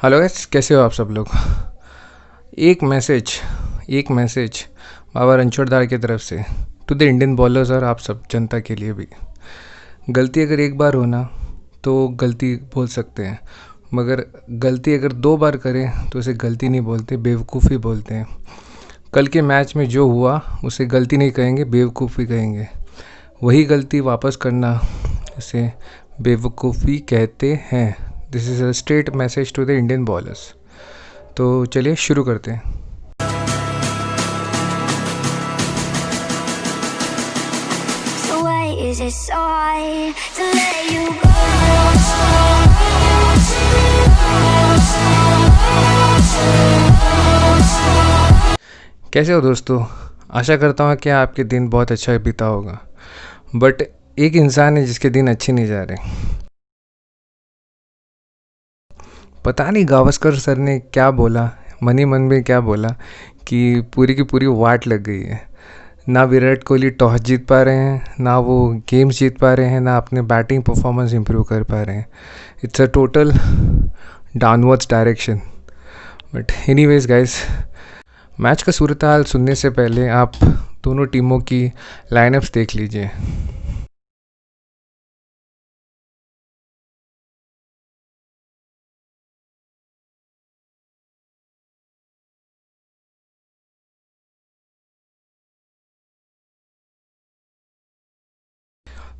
Hello guys, कैसे हो आप सब लोग। एक मैसेज बाबा रणछोड़दार की तरफ से टू द इंडियन बॉलर्स और आप सब जनता के लिए भी। गलती अगर एक बार हो ना तो गलती बोल सकते हैं, मगर गलती अगर 2 बार करें तो उसे गलती नहीं बोलते, बेवकूफ़ी बोलते हैं। कल के मैच में जो हुआ उसे गलती नहीं कहेंगे, बेवकूफ़ी कहेंगे। वही गलती वापस करना, इसे बेवकूफ़ी कहते हैं। This is a straight message to the Indian bowlers. तो चलिए शुरू करते हैं। So why is it so hard to let you go? कैसे हो दोस्तों, आशा करता हूँ कि आपके दिन बहुत अच्छा बीता होगा। बट एक इंसान है जिसके दिन अच्छे नहीं जा रहे। पता नहीं गावस्कर सर ने क्या बोला, मन ही मन में क्या बोला कि पूरी की पूरी वाट लग गई है। ना विराट कोहली टॉस जीत पा रहे हैं, ना वो गेम्स जीत पा रहे हैं, ना अपने बैटिंग परफॉर्मेंस इंप्रूव कर पा रहे हैं। It's a total downwards direction. But anyways guys, match का सूरत हाल सुनने से पहले आप दोनों टीमों की लाइनअप्स देख लीजिए।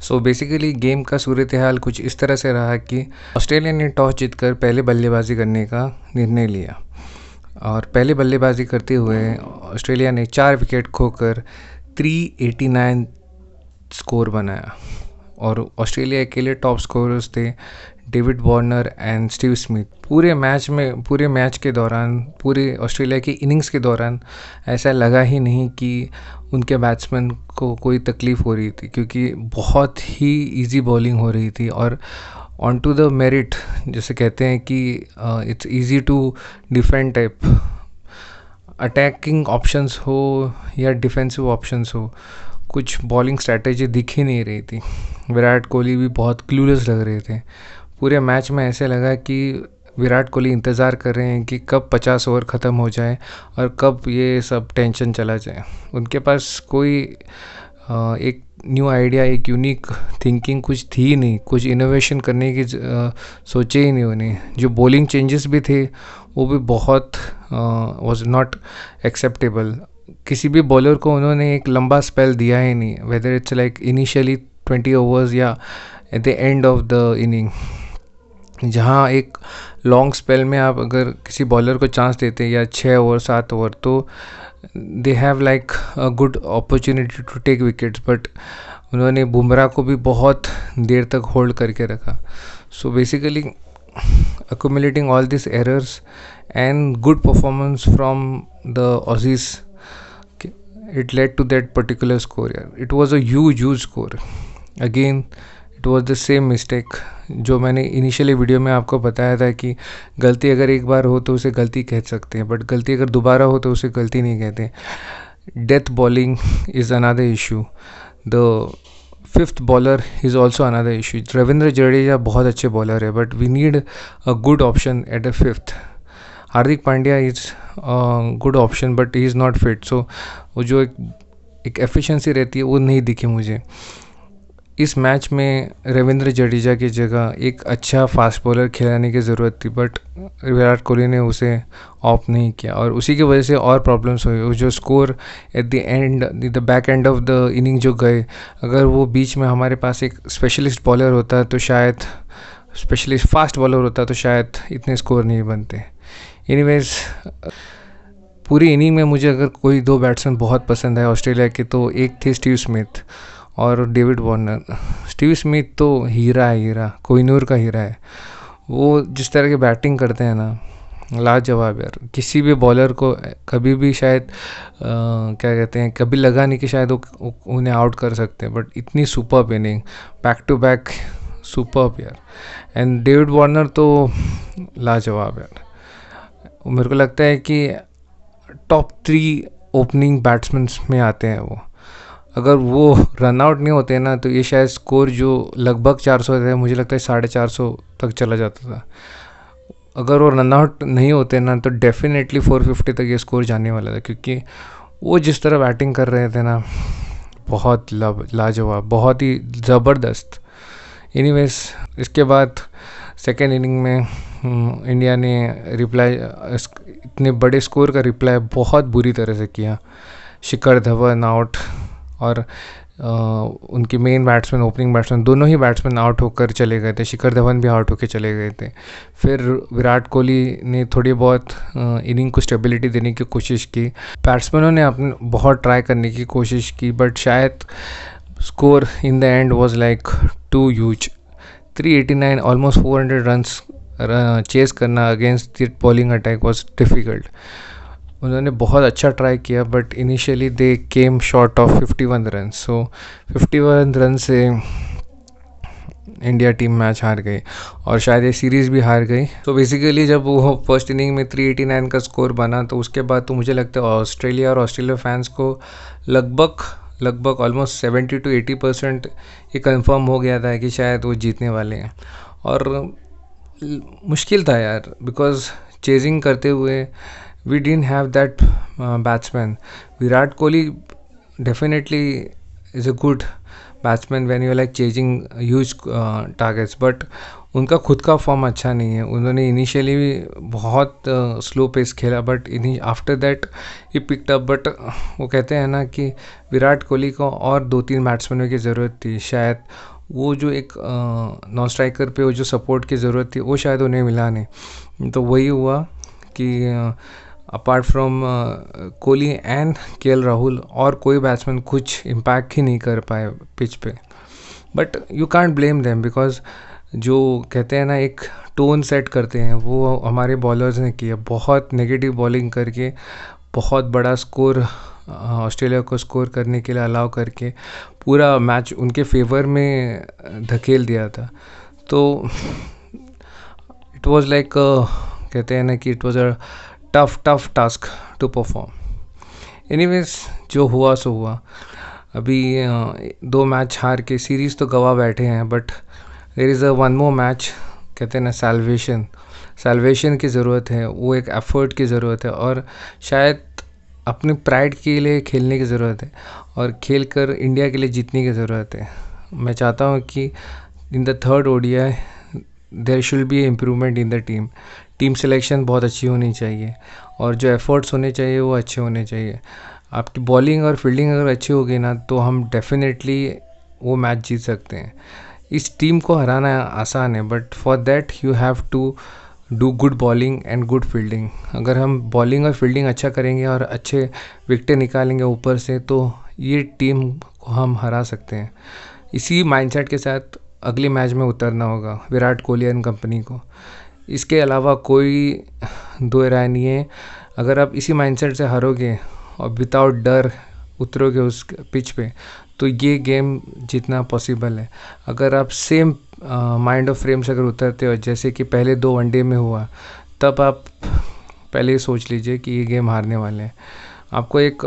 सो बेसिकली गेम का सूरत हाल कुछ इस तरह से रहा कि ऑस्ट्रेलिया ने टॉस जीतकर पहले बल्लेबाजी करने का निर्णय लिया और पहले बल्लेबाजी करते हुए ऑस्ट्रेलिया ने 4 विकेट खोकर 389 स्कोर बनाया और ऑस्ट्रेलिया के लिए टॉप स्कोरर्स थे David Warner and Steve Smith. पूरे मैच के दौरान, पूरे ऑस्ट्रेलिया की इनिंग्स के दौरान ऐसा लगा ही नहीं कि उनके बैट्समैन को कोई तकलीफ़ हो रही थी, क्योंकि बहुत ही इजी बॉलिंग हो रही थी और ऑन टू द मेरिट, जैसे कहते हैं कि it's easy to defend type. Attacking options हो या डिफेंसिव ऑप्शंस हो, कुछ बॉलिंग स्ट्रैटेजी दिख ही नहीं रही थी। विराट कोहली भी बहुत क्लूलेस लग रहे थे। पूरे मैच में ऐसे लगा कि विराट कोहली इंतज़ार कर रहे हैं कि कब 50 ओवर ख़त्म हो जाए और कब ये सब टेंशन चला जाए। उनके पास कोई एक न्यू आइडिया, एक यूनिक थिंकिंग कुछ थी ही नहीं, कुछ इनोवेशन करने की सोचे ही नहीं उन्हें। जो बॉलिंग चेंजेस भी थे वो भी बहुत वाज नॉट एक्सेप्टेबल। किसी भी बॉलर को उन्होंने एक लंबा स्पेल दिया ही नहीं, whether it's like initially 20 overs या at the end of the inning. जहाँ एक लॉन्ग स्पेल में आप अगर किसी बॉलर को चांस देते हैं या 6 ओवर 7 ओवर, तो they have like a good opportunity to take wickets. But उन्होंने बुमराह को भी बहुत देर तक होल्ड करके रखा। So basically accumulating all these errors and good performance from the Aussies, it led to that particular score. It was a huge score. Again, it was the same mistake जो मैंने initially video में आपको बताया था कि गलती अगर एक बार हो तो उसे गलती कह सकते हैं, बट गलती अगर दोबारा हो तो उसे गलती नहीं कहते। Death bowling is another issue. The fifth bowler is also another issue. Ravindra Jadeja बहुत अच्छे बॉलर है, but we need a good option at the fifth. Hardik Pandya is good option but he is not fit. So वो जो एक efficiency रहती है वो नहीं दिखी मुझे। इस मैच में रविंद्र जडेजा की जगह एक अच्छा फास्ट बॉलर खिलाने की ज़रूरत थी, बट विराट कोहली ने उसे ऑप्ट नहीं किया और उसी की वजह से और प्रॉब्लम्स हुई। जो score eight the and, the back and of the inning जो गए, अगर वो बीच में हमारे पास एक स्पेशलिस्ट बॉलर होता तो शायद, स्पेशलिस्ट फास्ट बॉलर होता तो शायद इतने स्कोर नहीं बनते। एनीवेज, पूरी इनिंग में मुझे अगर कोई 2 बैट्समैन बहुत पसंद है ऑस्ट्रेलिया के, तो एक थे स्टीव स्मिथ और डेविड वार्नर। स्टीव स्मिथ तो हीरा है, हीरा, कोहिनूर का हीरा है। वो जिस तरह की बैटिंग करते हैं ना, लाजवाब यार। किसी भी बॉलर को कभी भी शायद क्या कहते हैं, कभी लगा नहीं कि शायद वो उन्हें आउट कर सकते हैं, बट इतनी superb inning, back to back superb यार। एंड डेविड वार्नर तो लाजवाब यार। मेरे को लगता है कि टॉप 3 ओपनिंग बैट्समैन में आते हैं वो। अगर वो रन आउट नहीं होते ना तो ये शायद स्कोर जो लगभग 400 है, मुझे लगता है 450 तक चला जाता था। अगर वो रन आउट नहीं होते ना तो डेफिनेटली 450 तक ये स्कोर जाने वाला था, क्योंकि वो जिस तरह बैटिंग कर रहे थे ना, बहुत लाजवाब, बहुत ही ज़बरदस्त। एनीवेज, इसके बाद सेकेंड इनिंग में इंडिया ने रिप्लाई, इतने बड़े स्कोर का रिप्लाई बहुत बुरी तरह से किया। शिखर धवन आउट, और उनके मेन बैट्समैन, ओपनिंग बैट्समैन, दोनों ही बैट्समैन आउट होकर चले गए थे। शिखर धवन भी आउट होकर चले गए थे। फिर विराट कोहली ने थोड़ी बहुत इनिंग को स्टेबिलिटी देने की कोशिश की। बैट्समैनों ने अपने बहुत ट्राई करने की कोशिश की, बट शायद score in the end was like too huge. 389, almost 400 runs chase करना against the bowling attack was difficult. उन्होंने बहुत अच्छा ट्राई किया, but initially they came short of 51 run. So 51 run से इंडिया टीम मैच हार गई, और शायद ये सीरीज़ भी हार गई। तो बेसिकली जब वो फर्स्ट इनिंग में 389 का स्कोर बना, तो उसके बाद तो मुझे लगता है ऑस्ट्रेलिया और ऑस्ट्रेलिया फैंस को लगभग ऑलमोस्ट 70 to 80% ये कंफर्म हो गया था कि शायद वो जीतने वाले हैं। और मुश्किल था यार, बिकॉज चेजिंग करते हुए we didn't have that batsman. Virat Kohli definitely is a good batsman when you are like chasing huge targets, but उनका खुद का फॉर्म अच्छा नहीं है। उन्होंने इनिशियली बहुत स्लो पेस खेला, but after that he picked up. But वो कहते हैं ना कि विराट कोहली को और 2-3 बैट्समैनों की ज़रूरत थी। शायद वो जो एक नॉन स्ट्राइकर पे वो जो सपोर्ट की ज़रूरत थी, वो शायद उन्हें मिला नहीं। तो वही हुआ कि apart from Kohli and KL Rahul, और कोई बैट्समैन कुछ इम्पैक्ट ही नहीं कर पाए पिच पे। But you can't blame them, because जो कहते हैं ना एक टोन सेट करते हैं, वो हमारे बॉलर्स ने किया। बहुत नेगेटिव बॉलिंग करके बहुत बड़ा स्कोर ऑस्ट्रेलिया को स्कोर करने के लिए अलाउ करके पूरा मैच उनके फेवर में धकेल दिया था। तो इट वाज लाइक, कहते हैं ना कि it was a tough task to perform. Anyways, जो हुआ सो हुआ। अभी 2 मैच हार के सीरीज़ तो गवा बैठे हैं, but there is a one more match. कहते हैं ना सैल्वेशन की ज़रूरत है, वो एक एफर्ट की ज़रूरत है, और शायद अपने प्राइड के लिए खेलने की ज़रूरत है, और खेल कर इंडिया के लिए जीतने की ज़रूरत है। मैं चाहता हूँ कि in the third ODI there should be improvement in the team selection बहुत अच्छी होनी चाहिए, और जो एफर्ट्स होने चाहिए वो अच्छे होने चाहिए। आपकी बॉलिंग और फील्डिंग अगर अच्छी होगी ना, तो हम डेफिनेटली वो मैच जीत सकते हैं। इस टीम को हराना आसान है, but for that you have to do good bowling and good fielding. अगर हम बॉलिंग और फील्डिंग अच्छा करेंगे और अच्छे विकेटें निकालेंगे ऊपर से, तो ये टीम को हम हरा सकते हैं। इसी माइंडसेट के साथ अगले मैच में उतरना होगा विराट कोहली एंड कंपनी को। इसके अलावा कोई दो राय नहीं है। अगर आप इसी माइंडसेट से हारोगे और विदाउट डर उतरोगे उस पिच पे, तो ये गेम जीतना पॉसिबल है। अगर आप सेम माइंड ऑफ फ्रेम से अगर उतरते हो, जैसे कि पहले 2 वनडे में हुआ, तब आप पहले ही सोच लीजिए कि ये गेम हारने वाले हैं। आपको एक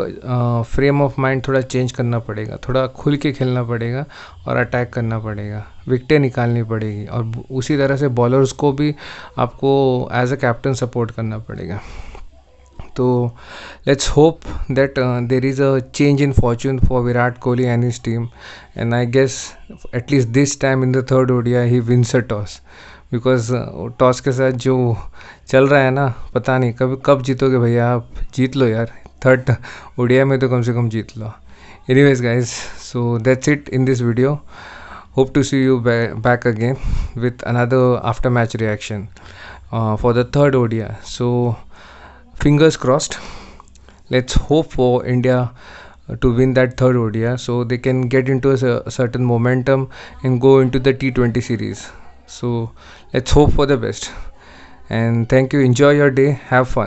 फ्रेम ऑफ माइंड थोड़ा चेंज करना पड़ेगा, थोड़ा खुल के खेलना पड़ेगा और अटैक करना पड़ेगा, विकेटें निकालनी पड़ेगी, और उसी तरह से बॉलर्स को भी आपको एज अ कैप्टन सपोर्ट करना पड़ेगा। तो let's hope that there is a change in fortune for Virat Kohli and his team, and I guess at least this time in the third ODI he wins a toss, because toss के साथ जो चल रहा है ना, पता नहीं कब जीतोगे भैया। आप जीत लो यार, थर्ड ओडीआई में तो कम से कम जीत लो। Anyways guys, so that's it in this video. Hope to see you back again with another after match reaction for the third ODI. So fingers crossed. Let's hope for India to win that third ODI so they can get into a certain momentum and go into the T20 series. So let's hope for the best. And thank you. Enjoy your day. Have fun.